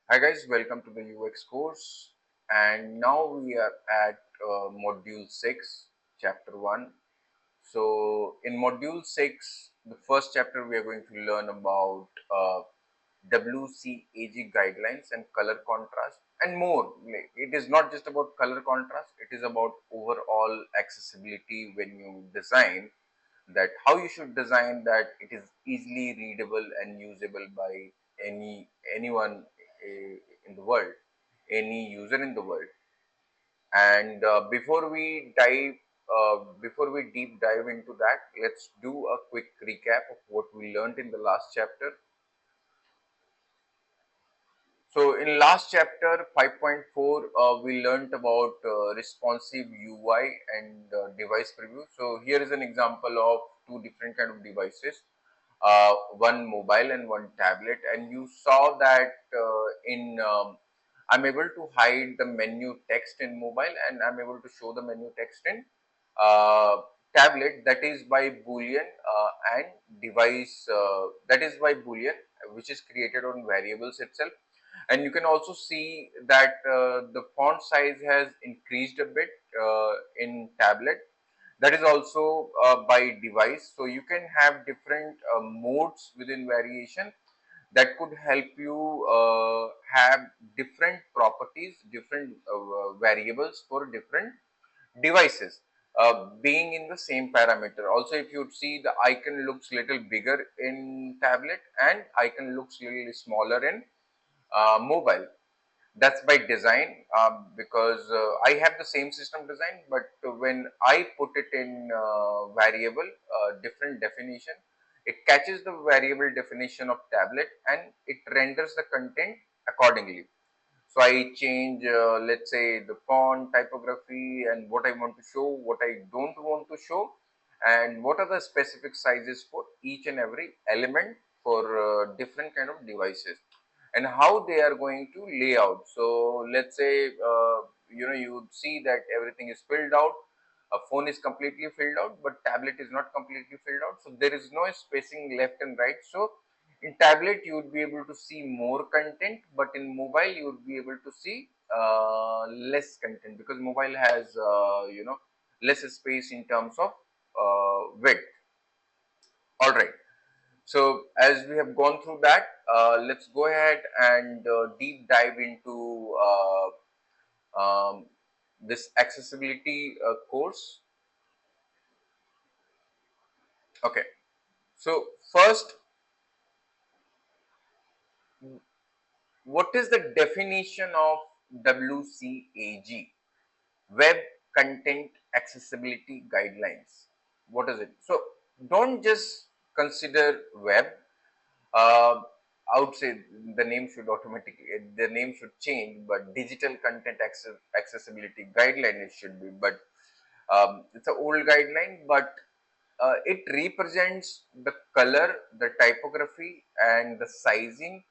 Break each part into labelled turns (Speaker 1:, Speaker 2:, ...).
Speaker 1: Hi guys, welcome to the UX course, and now we are at module 6, chapter 1. So, in module 6, the first chapter we are going to learn about WCAG guidelines and color contrast and more. Like, it is not just about color contrast, it is about overall accessibility when you design, that how you should design that it is easily readable and usable by anyone in the world, any user in the world. And before we deep dive into that, let's do a quick recap of what we learned in the last chapter. So in last chapter 5.4, we learned about responsive UI and device preview. So here is an example of two different kind of devices, one mobile and one tablet. And you saw that in I'm able to hide the menu text in mobile, and I'm able to show the menu text in uh, tablet. That is by Boolean, and device that is by Boolean, which is created on variables itself. And you can also see that the font size has increased a bit in tablet. That is also by device, so you can have different modes within variation that could help you have different properties, different variables for different devices, being in the same parameter. Also, if you see, the icon looks little bigger in tablet and icon looks little smaller in mobile. That's by design, because I have the same system design, but when I put it in variable different definition, it catches the variable definition of tablet and it renders the content accordingly. So I change, let's say, the font, typography, and what I want to show, what I don't want to show, and what are the specific sizes for each and every element for different kind of devices, and how they are going to lay out. So let's say, you would see that everything is filled out. A phone is completely filled out, but tablet is not completely filled out. So there is no spacing left and right. So in tablet you would be able to see more content, but in mobile you would be able to see less content, because mobile has less space in terms of width. All right, so as we have gone through that, let's go ahead and deep dive into this accessibility course. Okay, so first, what is the definition of WCAG? Web Content Accessibility Guidelines. What is it? So don't just consider web. Uh, I would say the name should change, but digital content accessibility guideline it should be. But it's an old guideline, but it represents the color, the typography, and the sizing.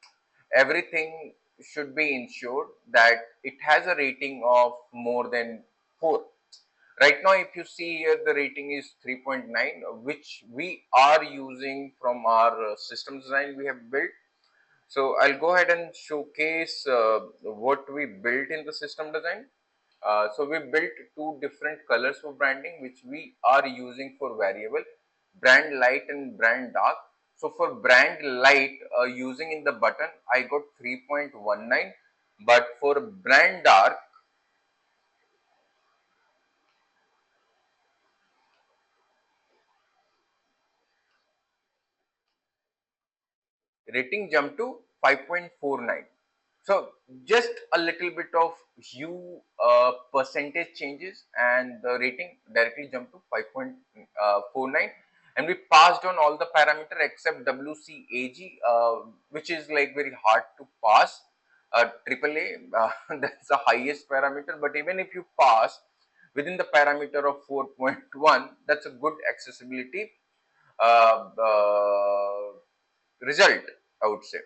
Speaker 1: Everything should be ensured that it has a rating of more than 4. Right now, if you see here, the rating is 3.9, which we are using from our system design we have built. So I'll go ahead and showcase what we built in the system design. So we built two different colors for branding, which we are using for variable, brand light and brand dark. So for brand light, using in the button, I got 3.19, but for brand dark, rating jumped to 5.49. So just a little bit of hue percentage changes, and the rating directly jumped to 5.49. And we passed on all the parameter except WCAG, which is like very hard to pass. AAA, that's the highest parameter, but even if you pass within the parameter of 4.1, that's a good accessibility result, I would say.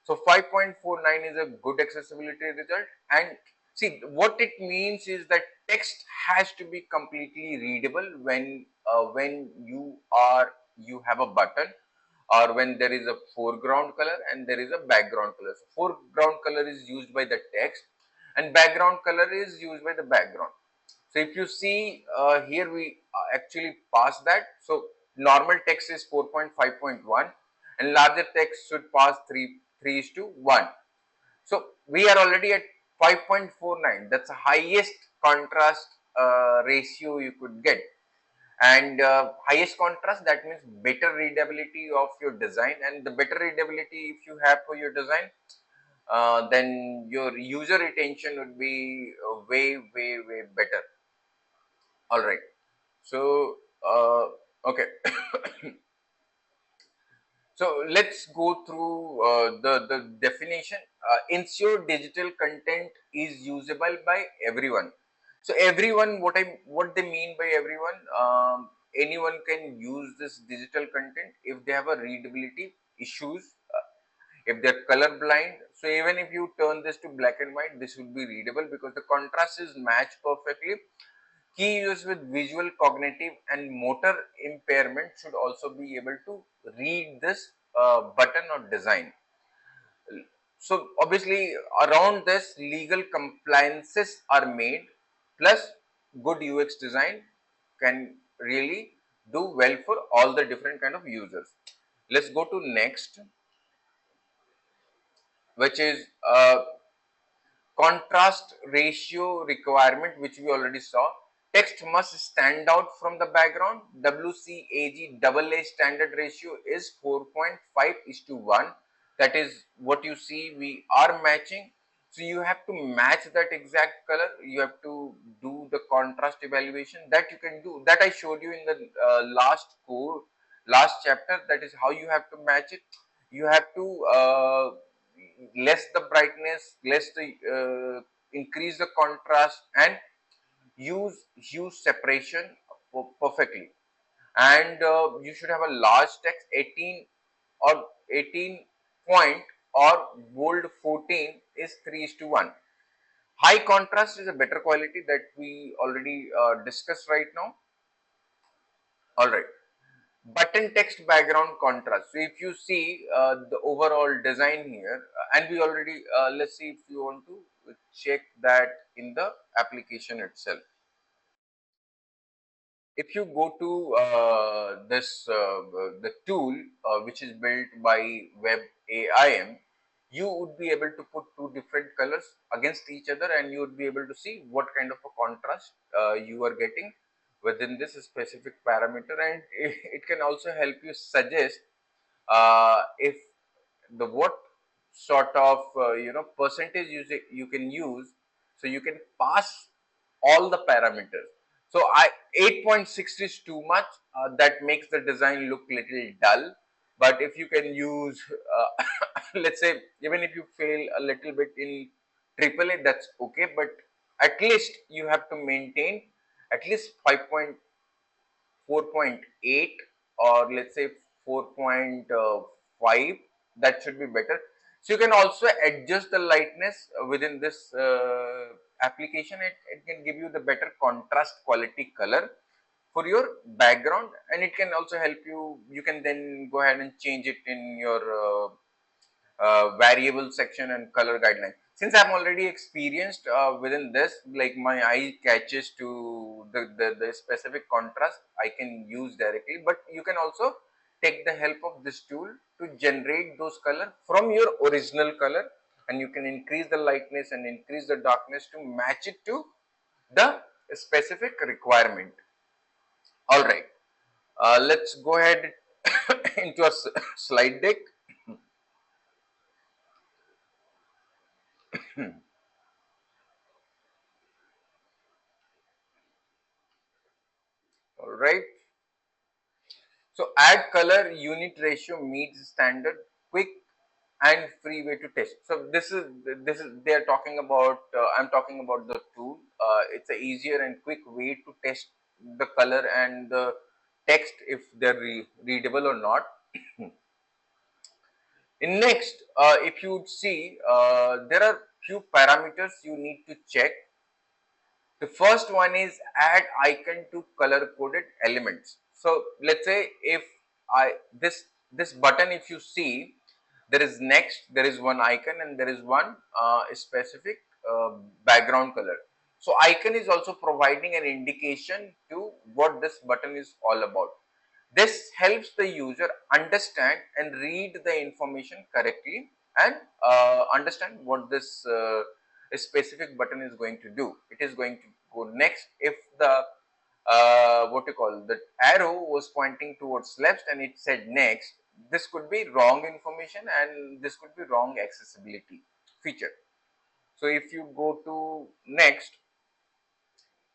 Speaker 1: So 5.49 is a good accessibility result. And see, what it means is that text has to be completely readable when you have a button. or when there is a foreground color and there is a background color. So foreground color is used by the text and background color is used by the background. So if you see here, we actually pass that. So normal text is 4.5.1 and larger text should pass 3 is to 1. So we are already at 5.49. That's the highest contrast ratio you could get. And highest contrast, that means better readability of your design, and the better readability if you have for your design, then your user retention would be way better. All right. So okay. So let's go through the definition. Ensure digital content is usable by everyone. So everyone, what they mean by everyone, anyone can use this digital content if they have a readability issues, if they're color blind. So even if you turn this to black and white, this would be readable because the contrast is matched perfectly. Key users with visual, cognitive, and motor impairment should also be able to read this button or design. So obviously, around this, legal compliances are made. Plus, good UX design can really do well for all the different kind of users. Let's go to next, which is contrast ratio requirement, which we already saw. Text must stand out from the background. WCAG AA standard ratio is 4.5 is to 1. That is what you see we are matching. So you have to match that exact color. You have to do the contrast evaluation that you can do. That I showed you in the last chapter. That is how you have to match it. You have to less the brightness, less the increase the contrast, and use hue separation perfectly. And you should have a large text, 18 or 18 point, or bold 14 is 3 is to 1. High contrast is a better quality that we already discussed right now. All right. Button text background contrast. So if you see the overall design here, and we already let's see if you want to check that in the application itself. If you go to this the tool which is built by web AIM, you would be able to put two different colors against each other and you would be able to see what kind of a contrast you are getting within this specific parameter, and it can also help you suggest if the what sort of percentage you can use, so you can pass all the parameters. So I 8.6 is too much. That makes the design look little dull. But if you can use, let's say, even if you fail a little bit in AAA, that's okay. But at least you have to maintain at least 4.8, or let's say 4.5. That should be better. So you can also adjust the lightness within this application. It can give you the better contrast quality color for your background, and it can also help you. You can then go ahead and change it in your variable section and color guideline. Since I'm already experienced within this, like my eye catches to the specific contrast, I can use directly. But you can also take the help of this tool to generate those color from your original color, and you can increase the lightness and increase the darkness to match it to the specific requirement. All right, let's go ahead into a slide deck. All right. So add color unit ratio meets standard, quick and free way to test. So this is they are talking about. I'm talking about the tool. It's a easier and quick way to test the color and the text if they're readable or not. In next, if you see, there are few parameters you need to check. The first one is add icon to color coded elements. So let's say if I this button, if you see, there is next, there is one icon, and there is one specific background color. So icon is also providing an indication to what this button is all about. This helps the user understand and read the information correctly, and understand what this specific button is going to do. It is going to go next if the what you call, the arrow was pointing towards left and it said next. This could be wrong information, and this could be wrong accessibility feature. So if you go to next,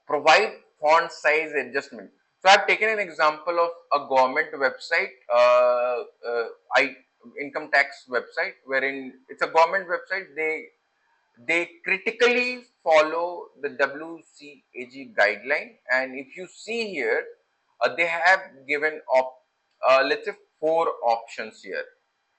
Speaker 1: provide font size adjustment. So I've taken an example of a government website, I income tax website, wherein it's a government website. They critically follow the WCAG guideline, and if you see here, they have given let's say 4 options here.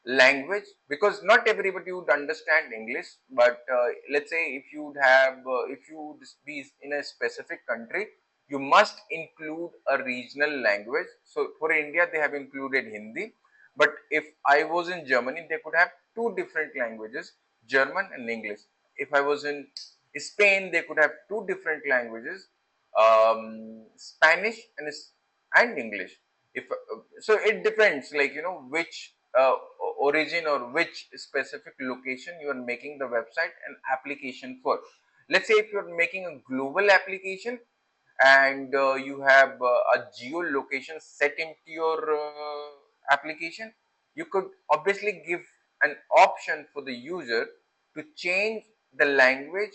Speaker 1: Language, because not everybody would understand English, but let's say if you have if you would be in a specific country, you must include a regional language. So for India they have included Hindi, but if I was in Germany, they could have 2 different languages, German and English. If I was in Spain, they could have 2 different languages, Spanish and English. If so, it depends, like, which origin or which specific location you are making the website and application for. Let's say if you're making a global application, and you have a geolocation set into your application, you could obviously give an option for the user to change the language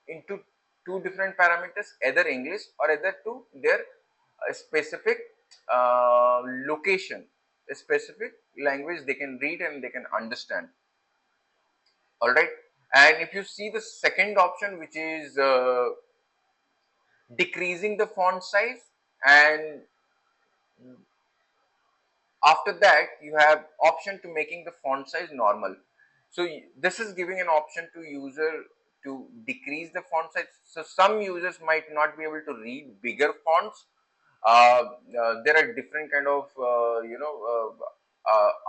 Speaker 1: into 2 different parameters, either English or either to their specific location, a specific language they can read and they can understand. All right. And if you see the second option, which is decreasing the font size, and after that you have option to making the font size normal. So this is giving an option to user to decrease the font size. So some users might not be able to read bigger fonts. There are different kind of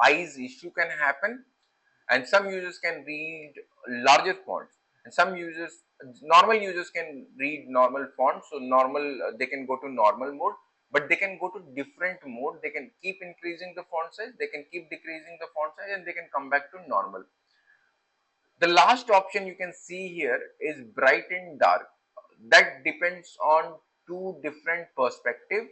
Speaker 1: eyes issue can happen, and some users can read larger fonts, and some users, normal users, can read normal fonts. So normal, they can go to normal mode, but they can go to different mode. They can keep increasing the font size, they can keep decreasing the font size, and they can come back to normal. The last option you can see here is bright and dark. That depends on 2 different perspective.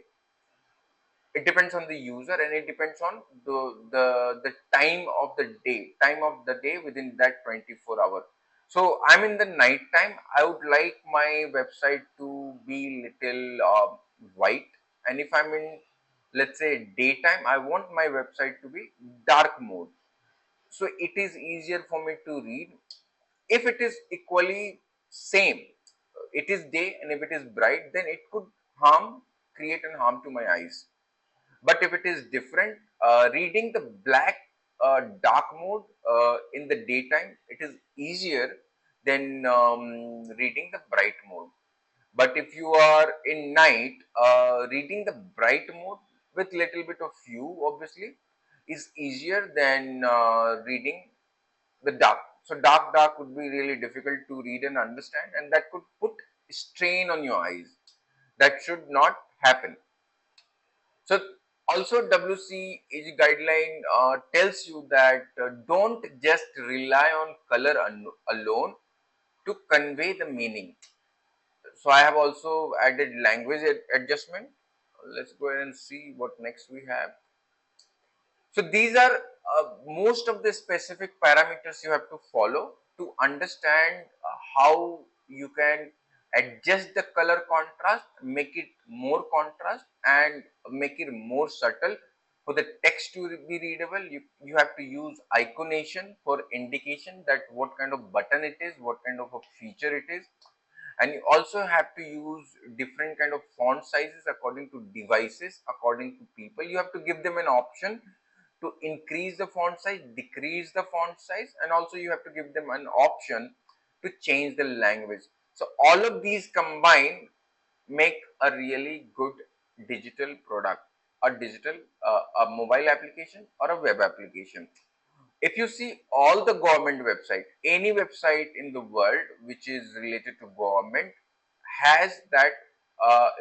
Speaker 1: It depends on the user, and it depends on the time of the day within that 24 hour. So I'm in the night time, I would like my website to be little white, and if I'm in, let's say, daytime, I want my website to be dark mode, so it is easier for me to read. If it is equally same, it is day, and if it is bright, then it could create an harm to my eyes. But if it is different, reading the black dark mode in the daytime, it is easier than reading the bright mode. But if you are in night, reading the bright mode with little bit of hue, obviously, is easier than reading the dark. So dark would be really difficult to read and understand, and that could put strain on your eyes. That should not happen. So also WCAG guideline tells you that don't just rely on color alone to convey the meaning. So I have also added language adjustment. Let's go ahead and see what next we have. So these are most of the specific parameters you have to follow to understand how you can adjust the color contrast, make it more contrast, and make it more subtle. For the text to be readable, you have to use iconation for indication that what kind of button it is, what kind of a feature it is. And you also have to use different kind of font sizes according to devices, according to people. You have to give them an option to increase the font size, decrease the font size, and also you have to give them an option to change the language. So all of these combined make a really good digital product. a digital, a mobile application or a web application. If you see all the government website, any website in the world which is related to government has that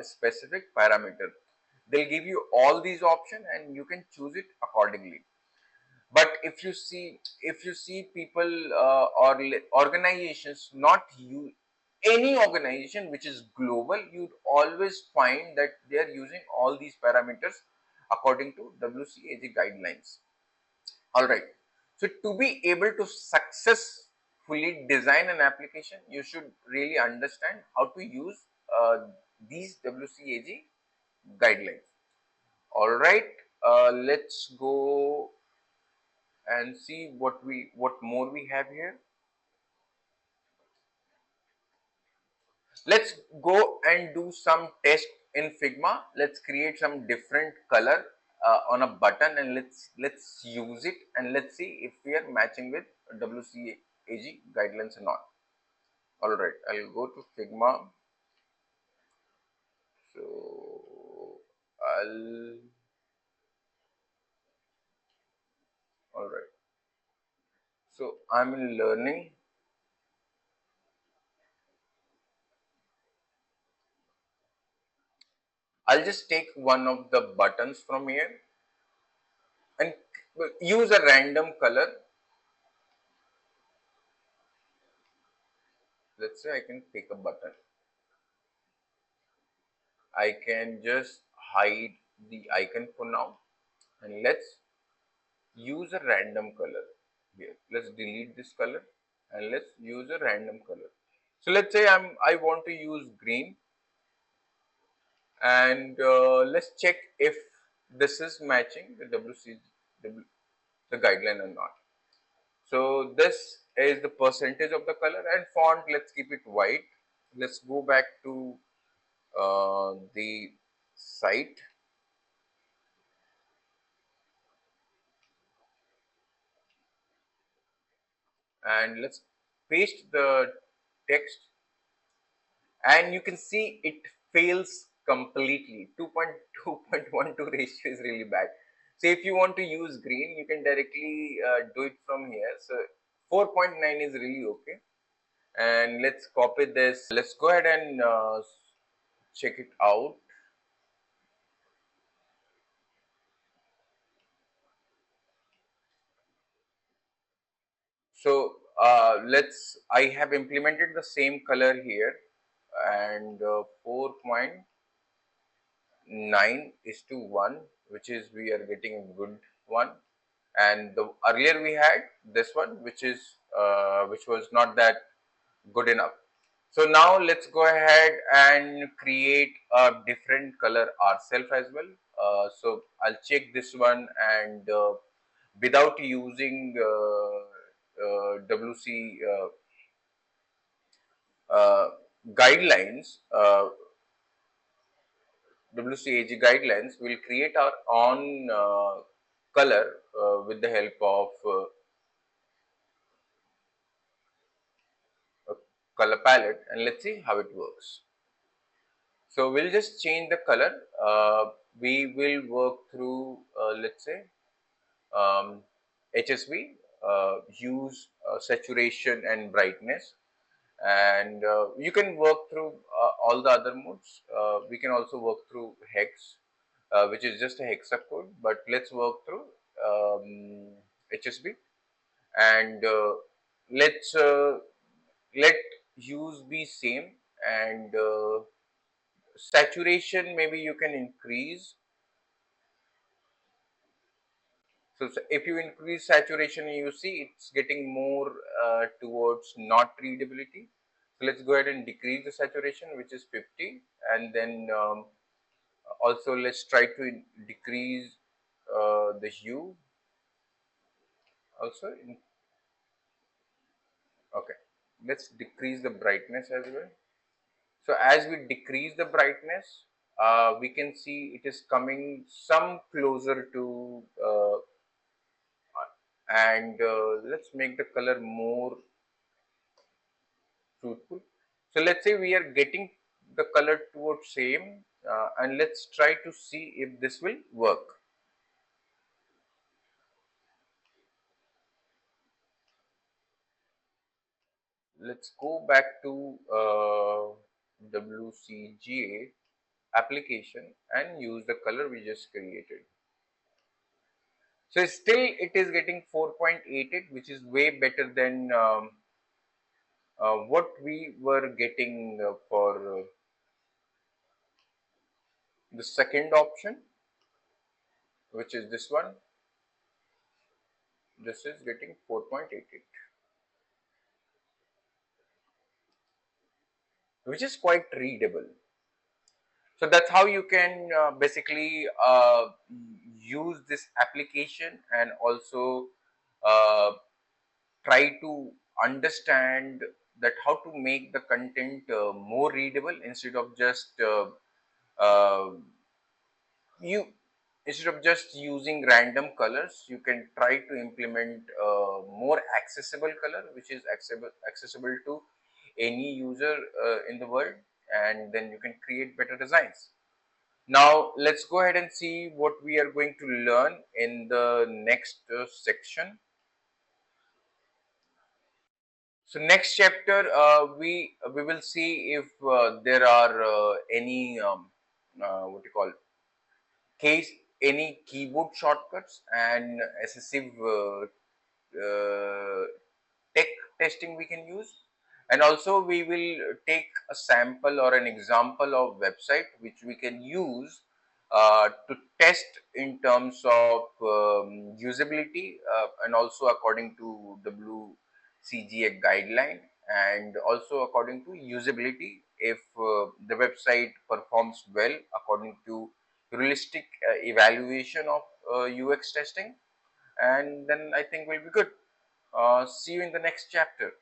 Speaker 1: specific parameter. They'll give you all these options and you can choose it accordingly. But if you see people or organizations, not you, any organization which is global, you'd always find that they are using all these parameters according to WCAG guidelines. All right. So to be able to successfully design an application, you should really understand how to use these WCAG guidelines. All right. Let's go and see what more we have here. Let's go and do some test in Figma. Let's create some different color on a button, and let's use it, and let's see if we are matching with WCAG guidelines or not. All right, I'll go to Figma. So I'll all right. So I'm in learning. I'll just take one of the buttons from here and use a random color. Let's say I can pick a button. I can just hide the icon for now, and let's use a random color here. Let's delete this color and let's use a random color. So let's say I want to use green, and let's check if this is matching the the guideline or not. So this is the percentage of the color, and font, let's keep it white. Let's go back to the site, and let's paste the text, and you can see it fails completely. 2.2.12 ratio is really bad. So if you want to use green, you can directly do it from here. So 4.9 is really okay. And let's copy this. Let's go ahead and check it out. So I have implemented the same color here, and 4.9 is to 1, which is we are getting a good one. And the earlier we had this one, which was not that good enough. So now let's go ahead and create a different color ourselves as well. So I'll check this one, and without using WC uh, guidelines, WCAG guidelines, we'll create our own color with the help of a color palette, and let's see how it works. So we'll just change the color. We will work through, let's say, HSV, hues, saturation, and brightness. And you can work through all the other modes. We can also work through hex, which is just a hexa code. But let's work through HSV, and let's let hues be same, and saturation maybe you can increase. So if you increase saturation, you see it's getting more towards not readability. So let's go ahead and decrease the saturation, which is 50, and then also let's try to decrease the hue also. Okay, let's decrease the brightness as well. So as we decrease the brightness, we can see it is coming some closer to and let's make the color more truthful. So let's say we are getting the color towards same, and let's try to see if this will work. Let's go back to WCGA application and use the color we just created. So still it is getting 4.88, which is way better than what we were getting for the second option, which is this one. This is getting 4.88, which is quite readable. So that's how you can basically use this application and also uh, try to understand that how to make the content more readable instead of just uh, you instead of just using random colors. You can try to implement more accessible color which is accessible to any user in the world, and then you can create better designs. Now let's go ahead and see what we are going to learn in the next section. So next chapter, we will see if there are any what you call case any keyboard shortcuts and excessive tech testing we can use, and also we will take a sample or an example of website which we can use to test in terms of usability, and also according to WCGA guideline, and also according to usability if the website performs well according to realistic evaluation of UX testing, and then I think we'll be good. See you in the next chapter.